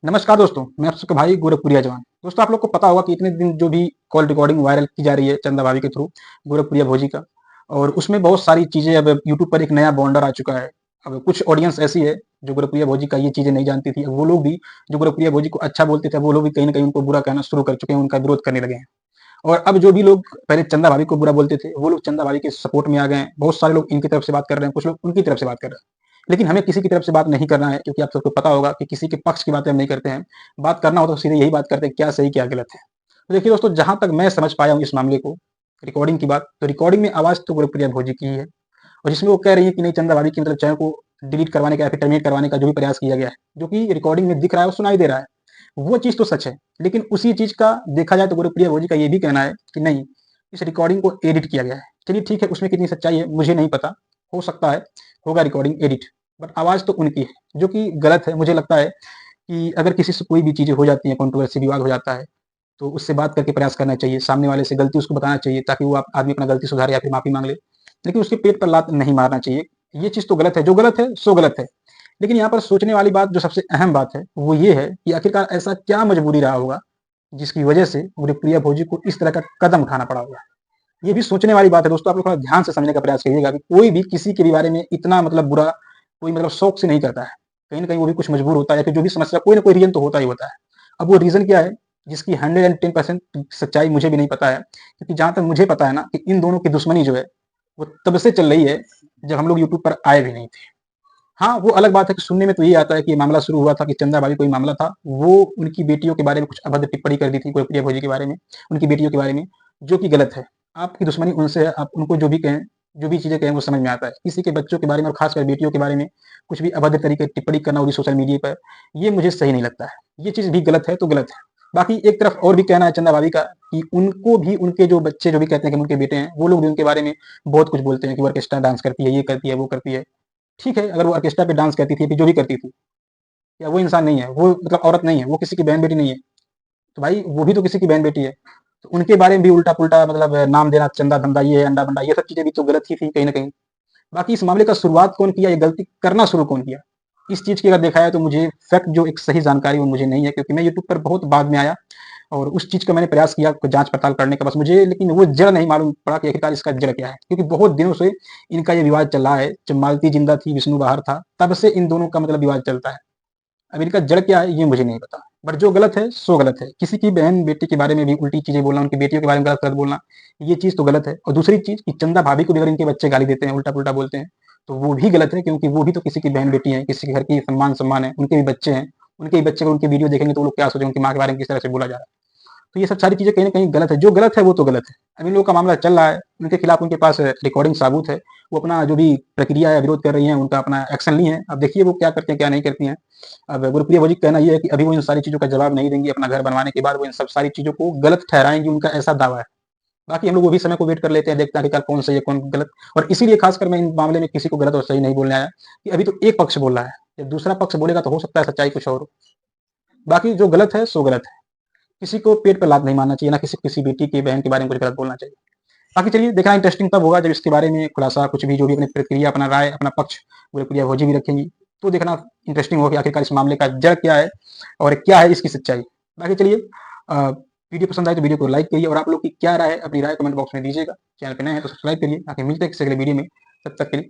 नमस्कार दोस्तों, मैं आप सबका भाई गोरखपुरिया जवान। दोस्तों आप लोग को पता होगा कि इतने दिन जो भी कॉल रिकॉर्डिंग वायरल की जा रही है चंदा भाभी के थ्रू, गोरखपुरिया भौजी का, और उसमें बहुत सारी चीज़ें अब यूट्यूब पर एक नया बॉन्डर आ चुका है। अब कुछ ऑडियंस ऐसी है जो गोरखपुरिया भौजी का ये चीज़ें नहीं जानती थी। अब वो लोग भी जो गोरखपुरिया भौजी को अच्छा बोलते थे, वो लोग भी कहीं न कहीं उनको बुरा कहना शुरू कर चुके हैं, उनका विरोध करने लगे हैं। और अब जो भी लोग पहले चंदा भाभी को बुरा बोलते थे, वो लोग चंदा भाभी के सपोर्ट में आ गए हैं। बहुत सारे लोग इनकी तरफ से बात कर रहे हैं, कुछ लोग उनकी तरफ से बात कर रहे हैं। लेकिन हमें किसी की तरफ से बात नहीं करना है, क्योंकि आप सबको पता होगा कि किसी के पक्ष की बातें हम नहीं करते हैं। बात करना हो तो सीधे यही बात करते हैं, क्या सही क्या गलत है। तो देखिए दोस्तों, जहाँ तक मैं समझ पाया हूँ इस मामले को, रिकॉर्डिंग की बात, तो रिकॉर्डिंग में आवाज़ तो गुरप्रिया भौजी की ही है, और जिसमें वो कह रही है कि नहीं, चंदा भाभी की मतलब चैनल को डिलीट करवाने का या फिर टर्मिनेट करवाने का जो भी प्रयास किया गया है, जो कि रिकॉर्डिंग में दिख रहा है और सुनाई दे रहा है, वो चीज़ तो सच है। लेकिन उसी चीज़ का देखा जाए तो गुरप्रिया भौजी का ये भी कहना है कि नहीं, इस रिकॉर्डिंग को एडिट किया गया है। चलिए ठीक है, उसमें कितनी सच्चाई है मुझे नहीं पता, हो सकता है होगा रिकॉर्डिंग एडिट, बट आवाज़ तो उनकी है, जो कि गलत है। मुझे लगता है कि अगर किसी से कोई भी चीज़ें हो जाती हैं, कंट्रोवर्सी विवाद हो जाता है, तो उससे बात करके प्रयास करना चाहिए, सामने वाले से गलती उसको बताना चाहिए, ताकि वो आदमी अपना गलती सुधारे या फिर माफ़ी माँग ले। लेकिन उसके पेट पर लात नहीं मारना चाहिए। ये चीज़ तो गलत है, जो गलत है सो गलत है। लेकिन यहाँ पर सोचने वाली बात, जो सबसे अहम बात है, वो ये है कि आखिरकार ऐसा क्या मजबूरी रहा होगा, जिसकी वजह से गुरप्रिया भौजी को इस तरह का कदम उठाना पड़ा होगा। ये भी सोचने वाली बात है दोस्तों। आप लोग थोड़ा ध्यान से समझने का प्रयास करिएगा कि कोई भी किसी के भी बारे में इतना मतलब बुरा कोई मतलब शौक से नहीं करता है। कहीं न कहीं वो भी कुछ मजबूर होता है, या फिर जो भी समस्या, कोई ना कोई रीज़न तो होता ही होता है। अब वो रीज़न क्या है, जिसकी 110% सच्चाई मुझे भी नहीं पता है, क्योंकि जहाँ तक मुझे पता है ना, कि इन दोनों की दुश्मनी जो है, वो तब से चल रही है जब हम लोग यूट्यूब पर आए भी नहीं थे। हाँ, वो अलग बात है कि सुनने में तो ये आता है कि ये मामला शुरू हुआ था कि चंदा भाभी कोई मामला था, वो उनकी बेटियों के बारे में कुछ अभद्र टिप्पणी कर दी थी गुरप्रिया भौजी के बारे में, उनकी बेटियों के बारे में, जो कि गलत है। आपकी दुश्मनी उनसे है, आप उनको जो भी कहें, जो भी चीज़ें कहें वो समझ में आता है। किसी के बच्चों के बारे में और खासकर बेटियों के बारे में कुछ भी अभद्र तरीके की टिप्पणी करना वो भी सोशल मीडिया पर, ये मुझे सही नहीं लगता है। ये चीज़ भी गलत है तो गलत है। बाकी एक तरफ और भी कहना है चंदा भाभी का, कि उनको भी उनके जो बच्चे जो भी कहते हैं कि उनके बेटे हैं, वो लोग भी उनके बारे में बहुत कुछ बोलते हैं कि वो ऑर्केस्ट्रा डांस करती है, ये करती है, वो करती है। ठीक है, अगर वो ऑर्केस्ट्रा पे डांस करती थी, फिर जो भी करती थी, क्या वो इंसान नहीं है? वो मतलब औरत नहीं है, वो किसी की बहन-बेटी नहीं है। तो भाई वो भी तो किसी की बहन-बेटी है। तो उनके बारे में भी उल्टा-पुल्टा मतलब नाम देना, चंदा-धंधा, ये है, अंडा-बंडा, ये सब चीज़ें भी तो गलत ही थी कहीं न कहीं। बाकी इस मामले का शुरुआत कौन किया, ये गलती करना शुरू कौन किया? इस चीज़ की अगर देखा जाए तो मुझे फैक्ट जो एक सही जानकारी वो मुझे नहीं है, क्योंकि मैं यूट्यूब पर बहुत बाद में आया, और उस चीज़ का मैंने प्रयास किया जाँच-पड़ताल करने का, बस मुझे लेकिन वो जड़ नहीं मालूम पड़ा कि आखिरकार इसका जड़ क्या है? क्योंकि बहुत दिनों से इनका ये विवाद चल रहा है। जब मालती जिंदा थी, विष्णु बाहर था, तब से इन दोनों का मतलब विवाद चलता है। अब इनका जड़ क्या है ये मुझे नहीं पता, बट जो गलत है सो गलत है। किसी की बहन बेटी के बारे में भी उल्टी चीजें बोलना, उनकी बेटियों के बारे में गलत गलत बोलना, ये चीज तो गलत है। और दूसरी चीज कि चंदा भाभी को भी अगर इनके बच्चे गाली देते हैं, उल्टा पुल्टा बोलते हैं, तो वो भी गलत है, क्योंकि वो भी तो किसी की बहन बेटी है, किसी के घर की सम्मान है, उनके भी बच्चे हैं। उनके भी बच्चे अगर उनकी वीडियो देखेंगे तो वो लोग क्या सोचेंगे, उनकी माँ के बारे में किस तरह से बोला जा रहा है। तो ये सब सारी चीज़ें कहीं न कहीं गलत है। जो गलत है वो तो गलत है। अब इन लोगों का मामला चल रहा है, उनके खिलाफ उनके पास रिकॉर्डिंग सबूत है। वो अपना जो भी प्रक्रिया है, विरोध कर रही हैं, उनका अपना एक्शन ली हैं। अब देखिए वो क्या करती हैं, क्या नहीं करती हैं। अब गुरप्रिया भौजी का कहना ये है कि अभी वो इन सारी चीज़ों का जवाब नहीं देंगी। अपना घर बनवाने के बाद वो इन सब सारी चीज़ों को गलत ठहराएँगी, उनका ऐसा दावा है। बाकी हम लोग वो भी समय को वेट कर लेते हैं, देखते हैं आखिरकार कौन सही है, कौन गलत। और इसीलिए खासकर मैं इन मामले में किसी को गलत और सही नहीं बोलने आया, कि अभी तो एक पक्ष बोल रहा है। जब दूसरा पक्ष बोलेगा तो हो सकता है सच्चाई कुछ और हो। बाकी जो गलत है, सो गलत है। किसी को पेट पे लात नहीं मारना चाहिए, ना किसी किसी बेटी की, बहन के बारे में कुछ गलत बोलना चाहिए। बाकी चलिए, देखना इंटरेस्टिंग तब होगा जब इसके बारे में खुलासा कुछ भी, जो भी अपनी प्रतिक्रिया, अपना राय, अपना पक्ष गुरप्रिया भौजी भी रखेंगी। तो देखना इंटरेस्टिंग होगा कि आखिरकार इस मामले का जड़ क्या है और क्या है इसकी सच्चाई। बाकी चलिए, वीडियो पसंद आए तो वीडियो को लाइक करिए, और आप लोग की क्या राय है, अपनी राय कमेंट बॉक्स में दीजिएगा। चैनल पे नए हैं तो सब्सक्राइब करिए। आगे मिलते हैं किसी अगले वीडियो में, तब तक के लिए।